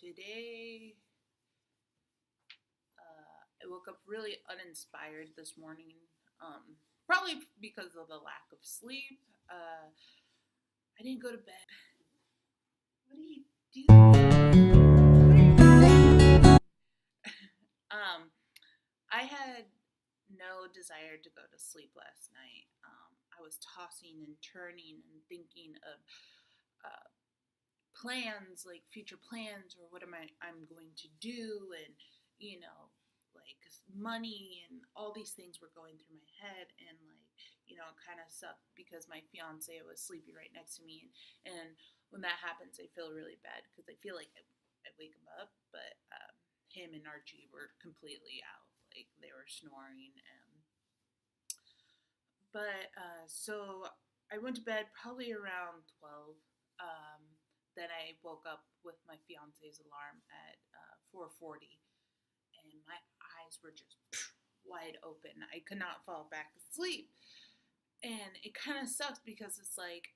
Today, I woke up really uninspired this morning. Probably because of the lack of sleep. I didn't go to bed. What are you doing? What are you doing? I had no desire to go to sleep last night. I was tossing and turning and thinking of uh, plans, like future plans, or what I'm going to do, and you know, like money and all these things were going through my head, and like it kind of sucked because my fiance was sleeping right next to me, and when that happens, I feel really bad because I feel like I wake him up, but him and Archie were completely out, like they were snoring, and so I went to bed probably around 12. Um, then I woke up with my fiance's alarm at 4:40, and my eyes were just wide open. I could not fall back asleep, and it kind of sucks because it's like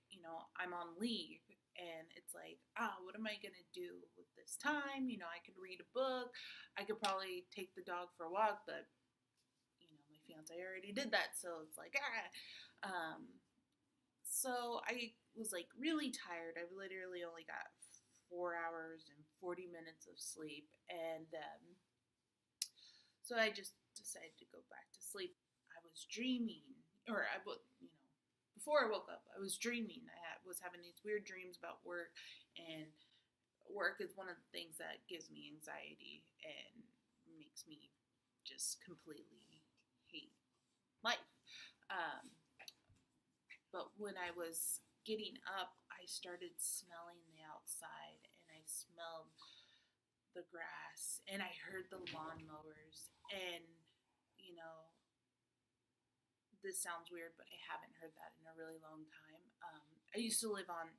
I'm on leave, and it's like what am I gonna do with this time? I could read a book, I could probably take the dog for a walk, but my fiance already did that, so it's like So I was like really tired. I literally only got 4 hours and 40 minutes of sleep, and so I just decided to go back to sleep. I was dreaming, or before I woke up, I was dreaming. Was having these weird dreams about work, and work is one of the things that gives me anxiety and makes me just completely hate life. Um, But when I was getting up, I started smelling the outside, and I smelled the grass, and I heard the lawnmowers. And, you know, this sounds weird, but I haven't heard that in a really long time. I used to live on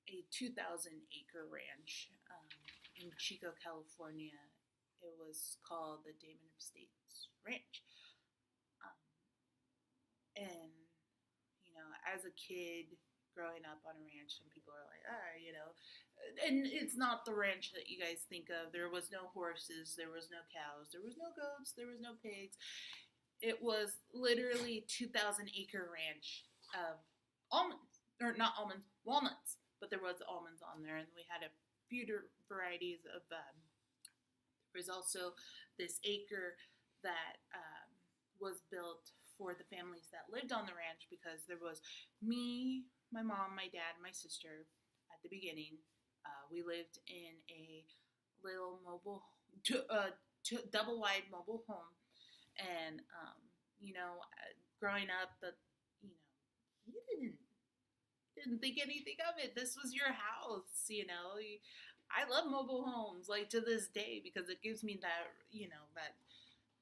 a 2,000-acre ranch in Chico, California. It was called the Damon Estates Ranch. Um, and as a kid growing up on a ranch, some people are like, and it's not the ranch that you guys think of. There was no horses, there was no cows, there was no goats, there was no pigs. It was literally 2,000-acre ranch of almonds, or not almonds, walnuts, but there was almonds on there, and we had a few varieties of. There was also this acre that was built for the families that lived on the ranch, because there was me, my mom, my dad, my sister at the beginning. We lived in a little double wide mobile home, and growing up, you didn't think anything of it. This was your house. I love mobile homes, like to this day, because it gives me that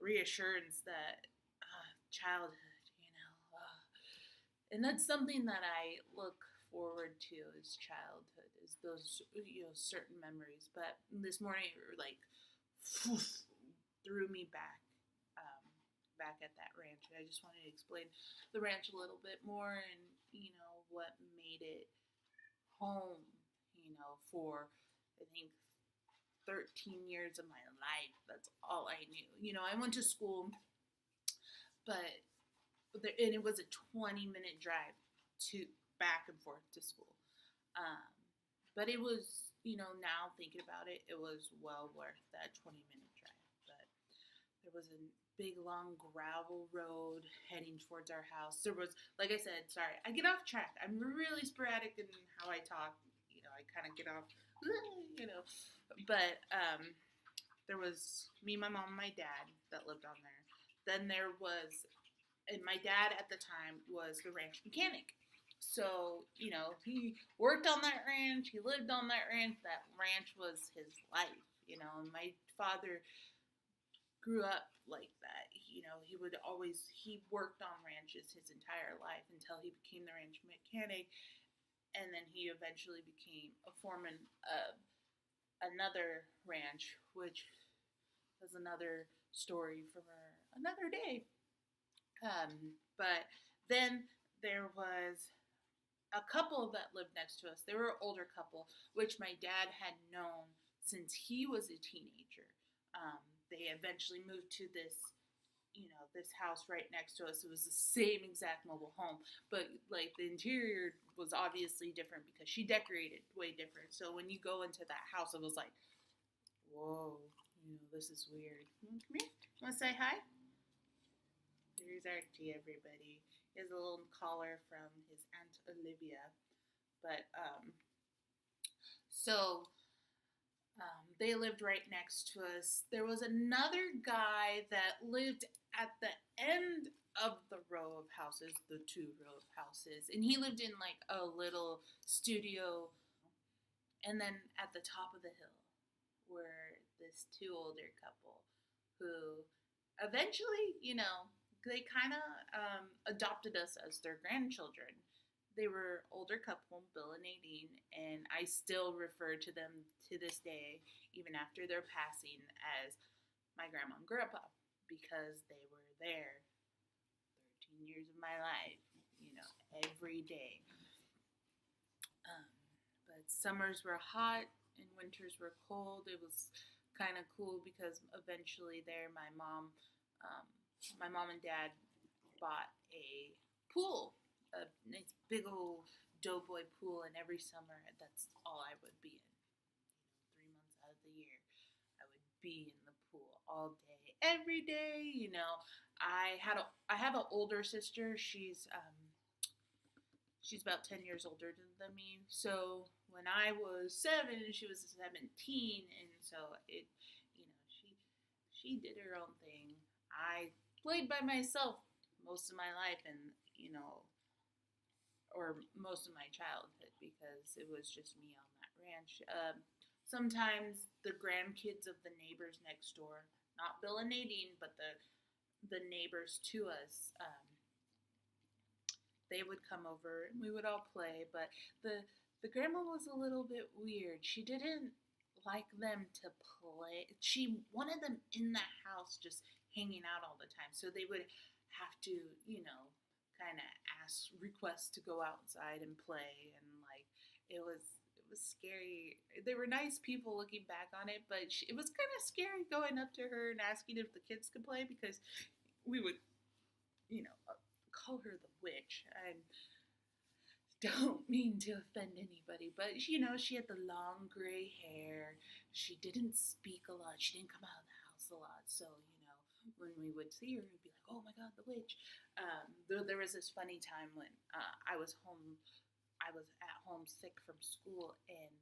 reassurance that childhood, and that's something that I look forward to is childhood, is those certain memories. But this morning, it like threw me back at that ranch. I just wanted to explain the ranch a little bit more, and what made it home. For I think 13 years of my life, that's all I knew. I went to school, but and it was a 20-minute drive to back and forth to school. But it was, now thinking about it, it was well worth that 20-minute drive. But there was a big, long gravel road heading towards our house. There was, like I said, sorry, I get off track. I'm really sporadic in how I talk. I kind of get off, But there was me, my mom, and my dad that lived on there. Then there was, and my dad at the time was the ranch mechanic. So, he worked on that ranch, he lived on that ranch was his life, and my father grew up like that. He worked on ranches his entire life until he became the ranch mechanic, and then he eventually became a foreman of another ranch, which was another story for another day. But then there was a couple that lived next to us. They were an older couple, which my dad had known since he was a teenager. They eventually moved to this house right next to us. It was the same exact mobile home, but like the interior was obviously different because she decorated way different. So when you go into that house, it was like, whoa, this is weird. Come here. You want to say hi? Here's Archie, everybody. He has a little collar from his Aunt Olivia. But, so they lived right next to us. There was another guy that lived at the end of the row of houses, the 2 row of houses, and he lived in like a little studio. And then at the top of the hill were this 2 older couple who eventually, they kind of adopted us as their grandchildren. They were older couple, Bill and Nadine, and I still refer to them to this day, even after their passing, as my grandma and grandpa, because they were there 13 years of my life, every day. But summers were hot and winters were cold. It was kind of cool because eventually there my mom and dad bought a pool, a nice big old doughboy pool, and every summer that's all I would be in. 3 months out of the year, I would be in the pool all day, every day. I have an older sister. She's about 10 years older than me. So when I was 7, she was 17, and so she did her own thing. I played by myself most of my life, and or most of my childhood, because it was just me on that ranch. Sometimes the grandkids of the neighbors next door, not Bill and Nadine, but the neighbors to us, they would come over and we would all play. But the grandma was a little bit weird. She didn't like them to play. She wanted them in the house just hanging out all the time. So they would have to, kind of request to go outside and play, and like it was scary. They were nice people looking back on it, but it was kind of scary going up to her and asking if the kids could play, because we would, call her the witch. I don't mean to offend anybody, but she had the long gray hair. She didn't speak a lot. She didn't come out of the house a lot, so when we would see her, we'd be like, oh my God, the witch. There was this funny time when I was at home sick from school, and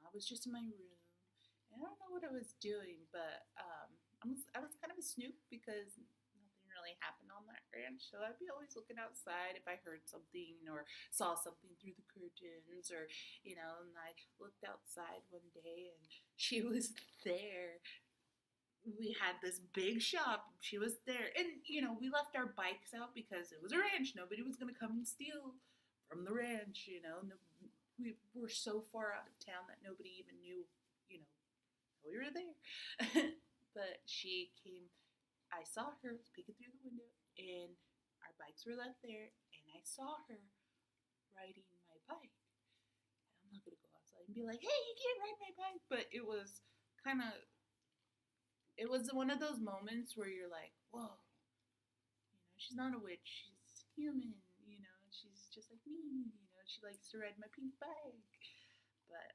I was just in my room, and I don't know what I was doing, but I was kind of a snoop, because nothing really happened on that ranch, so I'd be always looking outside if I heard something or saw something through the curtains, or and I looked outside one day and she was there. We had this big shop. She was there. And, we left our bikes out because it was a ranch. Nobody was going to come and steal from the ranch, No, we were so far out of town that nobody even knew, we were there. But she came. I saw her peeking through the window, and our bikes were left there, and I saw her riding my bike. And I'm not going to go outside and be like, hey, you can't ride my bike. But it was one of those moments where you're like, whoa, she's not a witch, she's human, she's just like me, she likes to ride my pink bike. But,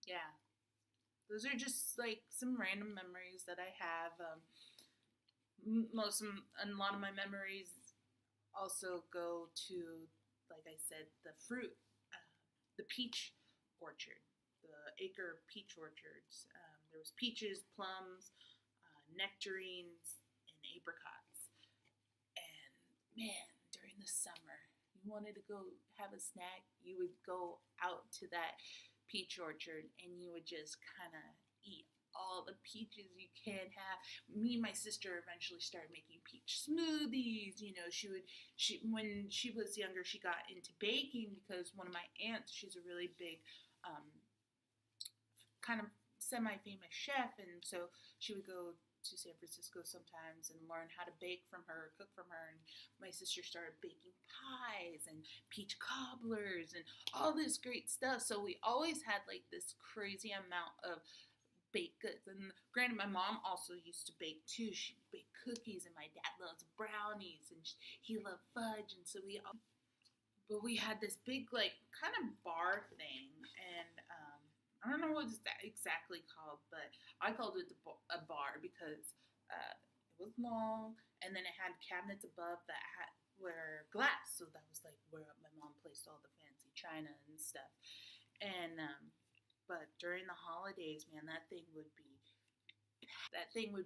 yeah, those are just like some random memories that I have. A lot of my memories also go to, like I said, the fruit, the peach orchard, the acre peach orchards. There was peaches, plums, nectarines, and apricots. And man, during the summer, you wanted to go have a snack, you would go out to that peach orchard and you would just kind of eat all the peaches you can have. Me and my sister eventually started making peach smoothies. When she was younger, she got into baking because one of my aunts, she's a really big, kind of semi-famous chef, and so she would go to San Francisco sometimes and learn how to bake from her, cook from her. And my sister started baking pies and peach cobblers and all this great stuff. So we always had like this crazy amount of baked goods. And granted, my mom also used to bake too. She'd bake cookies, and my dad loves brownies, and he loved fudge. And so but we had this big like kind of bar thing, and I don't know what it's exactly called, but I called it a bar because it was long, and then it had cabinets above that were glass, so that was like where my mom placed all the fancy china and stuff. And but during the holidays, man, that thing would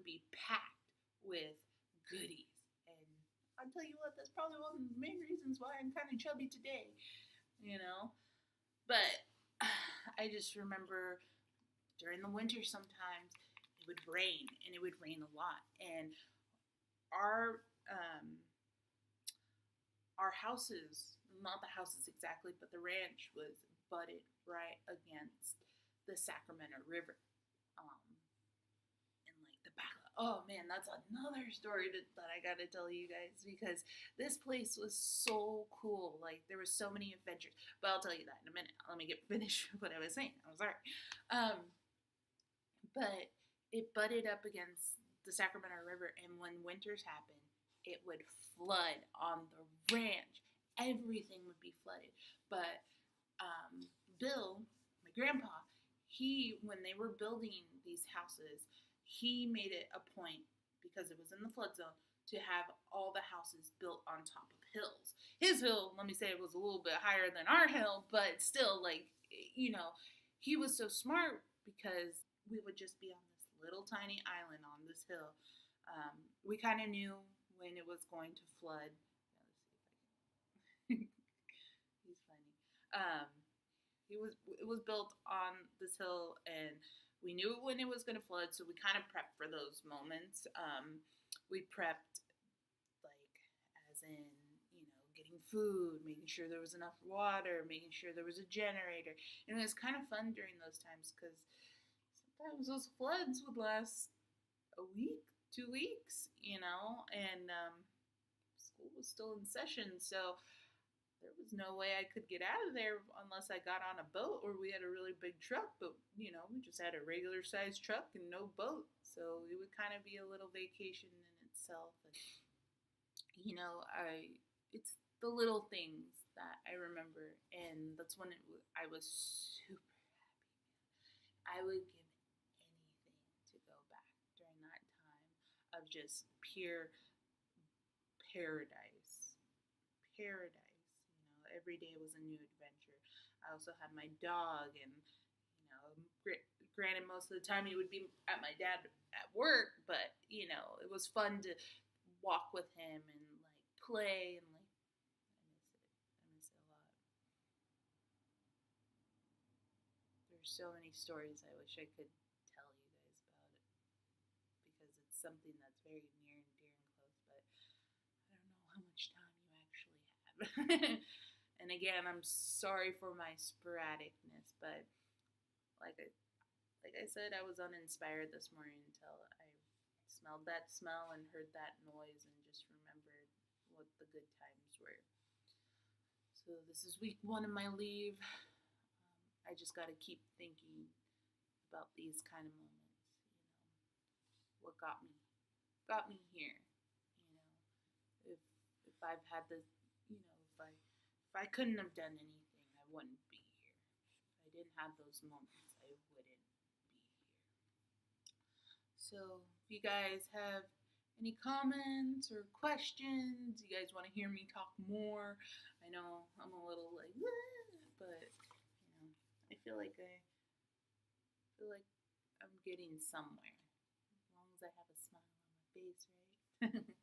be packed with goodies. And I'll tell you what, that's probably one of the main reasons why I'm kind of chubby today, you know. But I just remember during the winter sometimes it would rain, and it would rain a lot. And our houses, not the houses exactly, but the ranch was butted right against the Sacramento River. And like the back, oh man, that's another story that I gotta tell you guys, because this place was so cool. Like there were so many adventures, but I'll tell you that in a minute. Let me get finished what I was saying. I'm sorry. But it butted up against the Sacramento River, and when winters happened, it would flood on the ranch. Everything would be flooded. But Bill, my grandpa, when they were building these houses, he made it a point, because it was in the flood zone, to have all the houses built on top of hills. His hill, let me say, it was a little bit higher than our hill, but still, like, you know, he was so smart, because we would just be on this little tiny island on this hill. We kind of knew when it was going to flood. Let's see if I can. He's funny. It was built on this hill, and we knew when it was going to flood, so we kind of prepped for those moments. We prepped, like, as in, you know, getting food, making sure there was enough water, making sure there was a generator. And it was kind of fun during those times, because sometimes those floods would last a week, 2 weeks, you know, and school was still in session, so there was no way I could get out of there unless I got on a boat, or we had a really big truck. But, you know, we just had a regular sized truck and no boat. So it would kind of be a little vacation in itself. And, you know, it's the little things that I remember. And that's when I was super happy. I would give anything to go back during that time of just pure paradise. Paradise. Every day was a new adventure. I also had my dog, and, you know, granted, most of the time he would be at my dad at work, but, you know, it was fun to walk with him and, like, play, and, like, I miss it a lot. There's so many stories I wish I could tell you guys about it, because it's something that's very near and dear and close, but I don't know how much time you actually have. And again, I'm sorry for my sporadicness, but like I said, I was uninspired this morning until I smelled that smell and heard that noise and just remembered what the good times were. So this is week 1 of my leave. I just got to keep thinking about these kind of moments. You know, what got me here. You know, if I've had this, you know, if I couldn't have done anything, I wouldn't be here. If I didn't have those moments, I wouldn't be here. So, if you guys have any comments or questions, you guys want to hear me talk more, I know I'm a little like, but, you know, I feel like I'm getting somewhere. As long as I have a smile on my face, right?